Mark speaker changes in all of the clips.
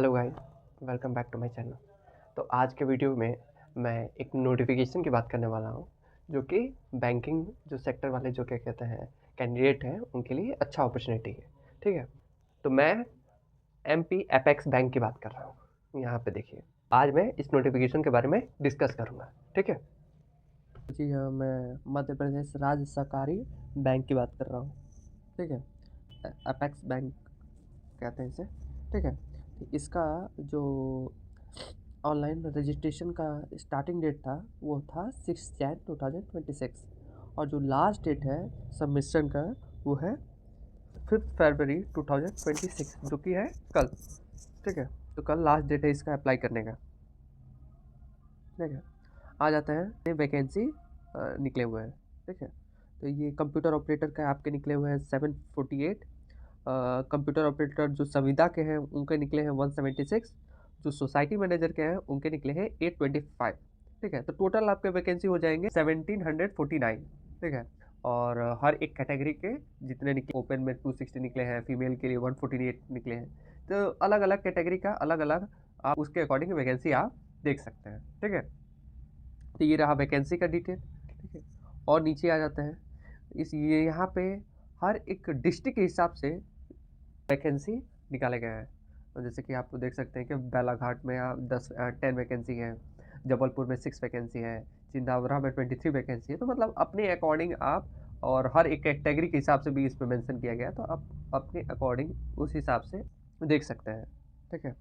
Speaker 1: Hello guys, welcome back to my channel. तो आज के वीडियो में मैं एक नोटिफिकेशन की बात करने वाला हूँ, जो कि बैंकिंग जो सेक्टर वाले जो क्या कहते हैं कैंडिडेट हैं उनके लिए अच्छा अपॉर्चुनिटी है। ठीक है, तो मैं एमपी एपेक्स बैंक की बात कर रहा हूँ। यहाँ पे देखिए, आज मैं इस नोटिफिकेशन के बारे में डिस्कस करूँगा। ठीक है
Speaker 2: जी हाँ, मैं मध्य प्रदेश राज्य सहकारी बैंक की बात कर रहा हूँ। ठीक है, अपेक्स बैंक कहते हैं इसे। ठीक है, तो इसका जो ऑनलाइन रजिस्ट्रेशन का स्टार्टिंग डेट था वो था 6 Jan 2026 और जो लास्ट डेट है सबमिशन का वो है 5 फरवरी 2026 जो कि है कल। ठीक है, तो कल लास्ट डेट है इसका अप्लाई करने का। ठीक है, आ जाते हैं वैकेंसी निकले हुए हैं। ठीक है, तो ये कंप्यूटर ऑपरेटर का आपके निकले हुए हैं 748। कंप्यूटर ऑपरेटर जो संविदा के हैं उनके निकले हैं 176। जो सोसाइटी मैनेजर के हैं उनके निकले हैं 825। ठीक है, तो टोटल आपके वैकेंसी हो जाएंगे 1749। ठीक है, और हर एक कैटेगरी के जितने निकले, ओपन में 260 निकले हैं, फीमेल के लिए 148 निकले हैं। तो अलग अलग कैटेगरी का अलग अलग आप उसके अकॉर्डिंग वैकेंसी आप देख सकते हैं। ठीक है, तो ये रहा वैकेंसी का डिटेल। ठीक है, और नीचे आ जाते हैं इस ये यहाँ पे हर एक डिस्ट्रिक्ट के हिसाब से वैकेंसी निकाले गए हैं। तो जैसे कि आप देख सकते हैं कि बालाघाट में 10 वैकेंसी है, जबलपुर में 6 वैकेंसी है, चिंदावरा में 23 वैकेंसी है। तो मतलब अपने अकॉर्डिंग आप, और हर एक कैटेगरी के हिसाब से भी इसमें मेंशन किया गया है, तो आप अपने अकॉर्डिंग उस हिसाब से देख सकते हैं। ठीक है,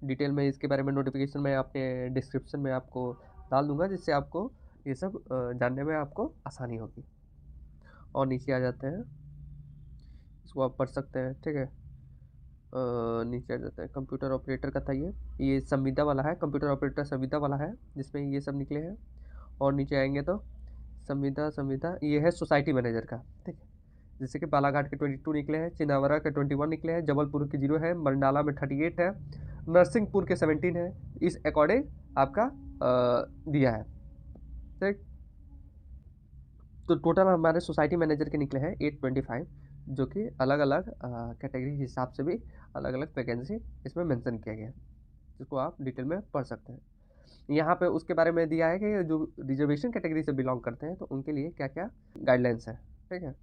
Speaker 2: डिटेल में इसके बारे में नोटिफिकेशन मैं अपने डिस्क्रिप्शन में आपको डाल दूंगा, जिससे आपको ये सब जानने में आपको आसानी होगी। और नीचे आ जाते हैं, इसको आप पढ़ सकते हैं। ठीक है, नीचे आ जाते हैं कंप्यूटर ऑपरेटर का था ये संविदा वाला है, कंप्यूटर ऑपरेटर संविदा वाला है जिसमें ये सब निकले हैं। और नीचे आएंगे तो संविदा संविदा ये है सोसाइटी मैनेजर का। ठीक है, जैसे कि बालाघाट के 22 निकले हैं, चिनावरा के 21 निकले हैं, जबलपुर के 0 है, मंडाला में 38 है, नरसिंहपुर के 17 है। इस अकॉर्डिंग आपका दिया है। ठीक, तो टोटल हमारे सोसाइटी मैनेजर के निकले हैं 825, जो कि अलग अलग कैटेगरी के हिसाब से भी अलग अलग वैकेंसी इसमें मेंशन किया गया है, जिसको आप डिटेल में पढ़ सकते हैं। यहाँ पे उसके बारे में दिया है कि जो रिजर्वेशन कैटेगरी से बिलोंग करते हैं तो उनके लिए क्या क्या गाइडलाइंस है। ठीक है,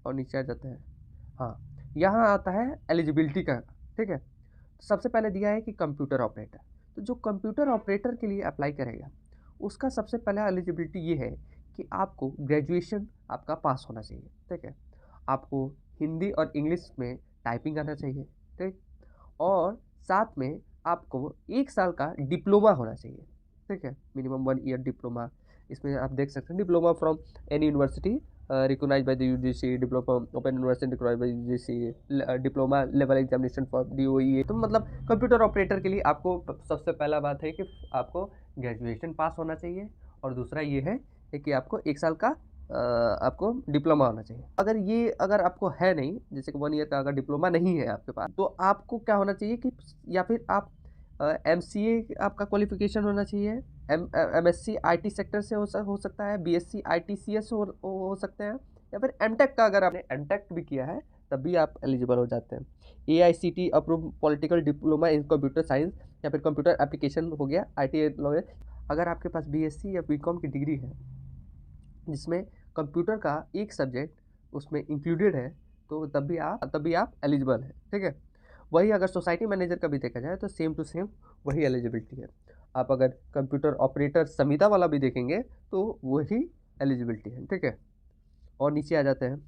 Speaker 2: और नीचे आ जाते हैं। हाँ, यहाँ आता है एलिजिबिलिटी का। ठीक है, सबसे पहले दिया है कि कंप्यूटर ऑपरेटर, तो जो कंप्यूटर ऑपरेटर के लिए अप्लाई करेगा उसका सबसे पहला एलिजिबिलिटी ये है कि आपको ग्रेजुएशन आपका पास होना चाहिए। ठीक है, आपको हिंदी और इंग्लिश में टाइपिंग आना चाहिए। ठीक, और साथ में आपको 1 साल का डिप्लोमा होना चाहिए। ठीक है, मिनिमम 1 ईयर डिप्लोमा। इसमें आप देख सकते हैं diploma from any university recognised by the UGC, diploma open university recognised by UGC, diploma level examination for DOEA. तो मतलब कंप्यूटर ऑपरेटर के लिए आपको सबसे पहला बात है कि आपको ग्रेजुएशन पास होना चाहिए, और दूसरा ये है कि आपको 1 साल का आपको डिप्लोमा होना चाहिए। अगर आपको है नहीं, जैसे कि 1 ईयर का अगर डिप्लोमा नहीं है आपके पास, तो आपको क्या होना चाहिए कि या फिर आप एमसीए आपका क्वालिफिकेशन होना चाहिए, एमएससी आईटी सेक्टर से हो सकता है, बीएससी आईटीसीएस हो सकते हैं, या फिर एमटेक का अगर आपने एमटेक भी किया है तब भी आप एलिजिबल हो जाते हैं। AICT approve political diploma in computer science या फिर कंप्यूटर एप्लीकेशन हो गया, आई लॉ। अगर आपके पास बीएससी या बीकॉम की डिग्री है जिसमें कंप्यूटर का एक सब्जेक्ट उसमें इंक्लूडेड है, तो तब भी आप एलिजिबल हैं। ठीक है, वही अगर सोसाइटी मैनेजर का भी देखा जाए तो सेम टू सेम वही एलिजिबिलिटी है। आप अगर कंप्यूटर ऑपरेटर संविदा वाला भी देखेंगे तो वही एलिजिबिलिटी है। ठीक है, और नीचे आ जाते हैं,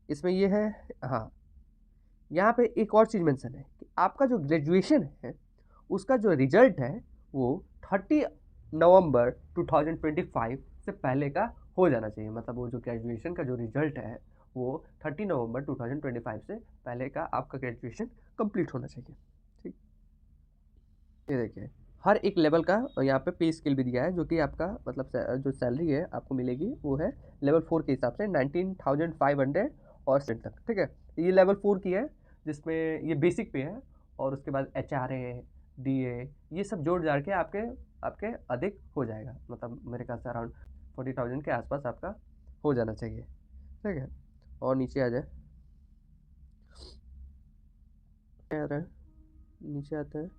Speaker 2: इसमें ये है। हाँ, यहाँ पे एक और चीज़ मेंशन है कि आपका जो ग्रेजुएशन है उसका जो रिजल्ट है वो 30 नवंबर 2025 से पहले का हो जाना चाहिए। मतलब वो जो ग्रेजुएशन का जो रिजल्ट है वो 30 नवंबर 2025 से पहले का आपका ग्रेजुएशन कंप्लीट होना चाहिए। ठीक, ये देखिए हर एक लेवल का यहाँ पे पे स्केल भी दिया है, जो कि आपका मतलब जो सैलरी है आपको मिलेगी वो है लेवल 4 के हिसाब से 19,500 और सेंट तक। ठीक है, ये लेवल 4 की है, जिसमें ये बेसिक पे है, और उसके बाद HRA DA ये सब जोड़ जाड़ के आपके आपके अधिक हो जाएगा। मतलब मेरे ख्याल से अराउंड 40,000 के आसपास आपका हो जाना चाहिए। ठीक है, और नीचे आ जाए, नीचे आते हैं।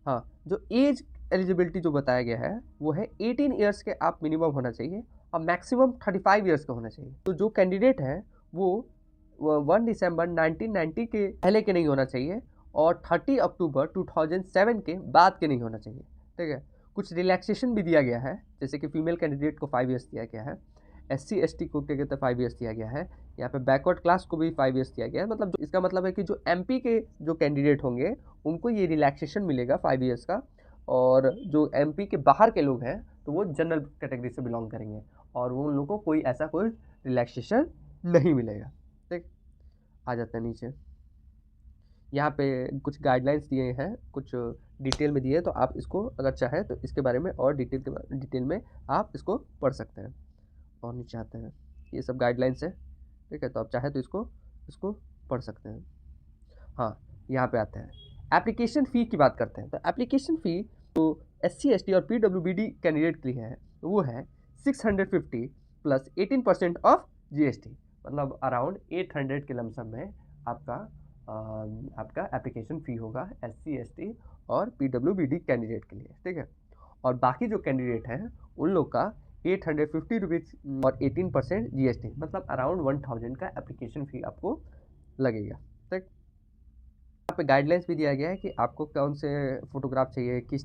Speaker 2: हाँ, जो एज एलिजिबिलिटी जो बताया गया है वो है 18 ईयर्स के आप मिनिमम होना चाहिए और मैक्सिमम 35 ईयर्स का होना चाहिए। तो जो कैंडिडेट है वो 1 दिसंबर 1990 के पहले के नहीं होना चाहिए और 30 अक्टूबर 2007 के बाद के नहीं होना चाहिए। ठीक है, कुछ रिलैक्सेशन भी दिया गया है, जैसे कि फीमेल कैंडिडेट को 5 ईयर्स दिया गया है, SC ST को क्या कहते हैं 5 ईयर्स दिया गया है, यहाँ पे बैकवर्ड क्लास को भी 5 ईयर्स दिया गया है। मतलब इसका मतलब है कि जो MP के जो कैंडिडेट होंगे उनको ये रिलैक्सेशन मिलेगा 5 ईयर्स का, और जो MP के बाहर के लोग हैं तो वो जनरल कैटेगरी से बिलोंग करेंगे और वो उन लोगों को कोई ऐसा कोई रिलैक्सेशन नहीं मिलेगा। ठीक, आ जाता है नीचे। यहाँ पे कुछ गाइडलाइंस दिए हैं, कुछ डिटेल में दिए हैं, तो आप इसको अगर चाहें तो इसके बारे में और डिटेल में आप इसको पढ़ सकते हैं। और नीचे आते हैं, ये सब गाइडलाइंस है। ठीक है, तो आप चाहें तो इसको पढ़ सकते हैं। हाँ, यहाँ पे आते हैं, एप्लीकेशन फ़ी की बात करते हैं। तो एप्लीकेशन फ़ी तो SC ST और PWBD कैंडिडेट के लिए है, तो वो है 650 प्लस 18% ऑफ GST, मतलब अराउंड 800 के लमसम में आपका एप्लीकेशन फ़ी होगा SC ST और PWBD कैंडिडेट के लिए। ठीक है, और बाकी जो कैंडिडेट हैं उन लोग का 850 रुपीज़ और 18% GST, मतलब अराउंड 1000 का एप्लीकेशन फ़ी आपको लगेगा। ठीक, यहाँ पे गाइडलाइंस भी दिया गया है कि आपको कौन से फोटोग्राफ चाहिए, किस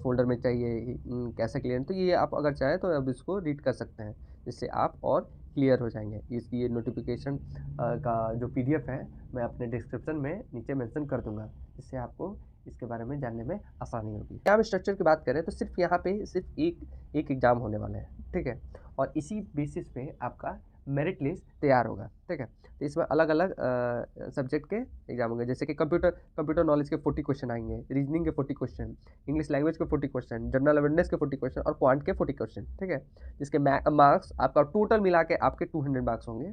Speaker 2: फोल्डर में चाहिए, कैसे क्लियर। तो ये आप अगर चाहें तो अब इसको रीड कर सकते हैं, जिससे आप और क्लियर हो जाएंगे। इसकी ये नोटिफिकेशन का जो PDF है मैं अपने डिस्क्रिप्शन में नीचे मेंशन कर दूंगा, जिससे आपको इसके बारे में जानने में आसानी होगी। एग्जाम स्ट्रक्चर की बात करें तो सिर्फ यहाँ पे सिर्फ एक एग्ज़ाम होने वाला है। ठीक है, और इसी बेसिस पे आपका मेरिट लिस्ट तैयार होगा। ठीक है, तो इसमें अलग अलग सब्जेक्ट के एग्जाम होंगे, जैसे कि कंप्यूटर नॉलेज के 40 क्वेश्चन आएंगे, रीजनिंग के 40 क्वेश्चन, इंग्लिश लैंग्वेज के 40 क्वेश्चन, जनरल अवेयरनेस के 40 क्वेश्चन और क्वांट के 40 क्वेश्चन। ठीक है, जिसके मार्क्स आपका टोटल मिला के आपके 200 मार्क्स होंगे।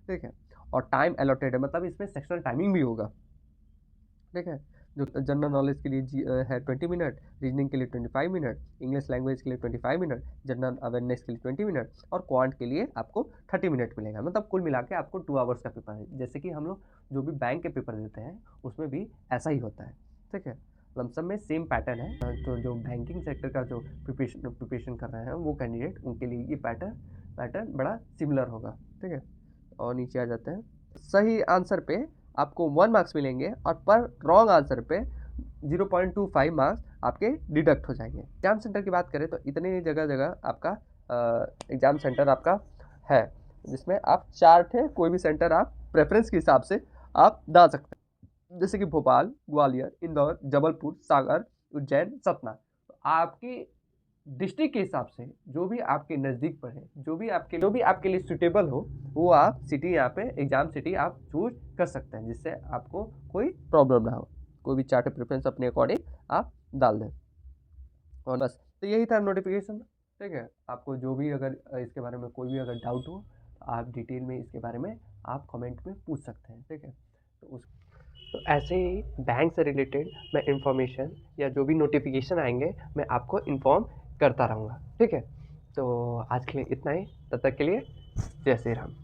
Speaker 2: ठीक है, और टाइम अलॉटेड है, मतलब इसमें सेक्शनल टाइमिंग भी होगा। ठीक है, जो जनरल नॉलेज के लिए है 20 मिनट, रीजनिंग के लिए 25 मिनट, इंग्लिश लैंग्वेज के लिए 25 मिनट, जनरल अवेयरनेस के लिए 20 मिनट और क्वांट के लिए आपको 30 मिनट मिलेगा। मतलब कुल मिला के आपको 2 आवर्स का पेपर है, जैसे कि हम लोग जो भी बैंक के पेपर देते हैं उसमें भी ऐसा ही होता है। ठीक है, लमसम में सेम पैटर्न है। तो जो बैंकिंग सेक्टर का जो प्रिपरेशन कर रहे हैं वो कैंडिडेट, उनके लिए ये पैटर्न बड़ा सिमिलर होगा। ठीक है, और नीचे आ जाते हैं, सही आंसर पे आपको 1 मार्क्स मिलेंगे और पर रॉन्ग आंसर पे 0.25 मार्क्स आपके डिडक्ट हो जाएंगे। एग्जाम सेंटर की बात करें तो इतने जगह आपका एग्ज़ाम सेंटर आपका है, जिसमें आप 4 थे, कोई भी सेंटर आप प्रेफरेंस के हिसाब से आप डाल सकते हैं, जैसे कि भोपाल, ग्वालियर, इंदौर, जबलपुर, सागर, उज्जैन, सतना। तो आपकी डिस्ट्रिक्ट के हिसाब से जो भी आपके नज़दीक पड़े, जो भी आपके लिए सूटेबल हो, वो आप सिटी यहाँ पे एग्ज़ाम सिटी आप चूज कर सकते हैं, जिससे आपको कोई प्रॉब्लम ना हो। कोई भी चार्ट प्रेफरेंस अपने अकॉर्डिंग आप डाल दें। और बस, तो यही था नोटिफिकेशन। ठीक है, आपको जो भी अगर इसके बारे में कोई भी अगर डाउट हो तो आप डिटेल में इसके बारे में आप कमेंट में पूछ सकते हैं। ठीक है, तो ऐसे ही बैंक से रिलेटेड मैं इन्फॉर्मेशन या जो भी नोटिफिकेशन आएंगे मैं आपको इन्फॉर्म करता रहूँगा। ठीक है, तो आज के लिए इतना ही, तब तक के लिए जय श्री राम।